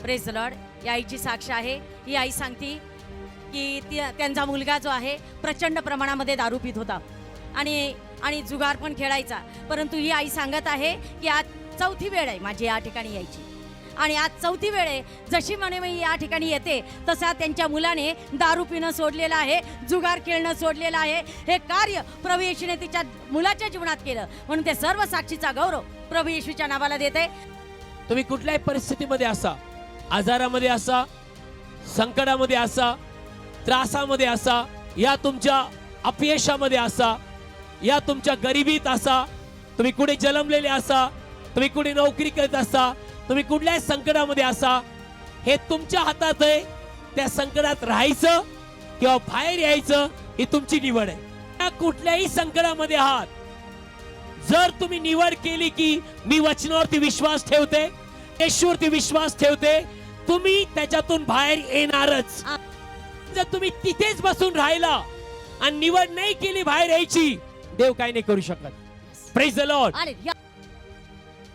Praise the Lord. या आईची साक्ष आहे. ही आई सांगती की त्यांचा मुलगा जो आहे प्रचंड प्रमाणामध्ये दारू पित होता आणि जुगार पण खेळायचा. परंतु ही आई सांगत आहे की आज चौथी वेळ आहे माझी या ठिकाणी यायची आणि आज चौथी वेळ आहे. जशी म्हणे मी या ठिकाणी येते तसा त्यांच्या मुलाने दारू पिणं सोडलेलं आहे, जुगार खेळणं सोडलेलं आहे. हे कार्य प्रभू येशूने तिच्या मुलाच्या जीवनात केलं म्हणून ते सर्व साक्षीचा गौरव प्रभू येशूच्या नावाला देते. तुम्ही कुठल्याही परिस्थितीमध्ये असा, आजारामध्ये असा, संकटामध्ये असा, त्रासामध्ये असा, या तुमच्या अपयशामध्ये असा, या तुमच्या गरिबीत असा, तुम्ही कुठे जन्मलेले असा, तुम्ही कुठे नोकरी करत असा, तुम्ही कुठल्याही संकटामध्ये असा, हे तुमच्या हातात आहे. त्या संकटात राहायचं किंवा बाहेर यायचं ही तुमची निवड आहे. त्या कुठल्याही संकटामध्ये आहात, जर तुम्ही निवड केली की मी वचनावरती विश्वास ठेवते, येशूवरती विश्वास ठेवते, तुम्ही त्याच्यातून बाहेर येणारच. जर तुम्ही तिथेच बसून राहिला आणि निवड नाही केली बाहेर यायची, देव काही नाही करू शकत. Praise the Lord.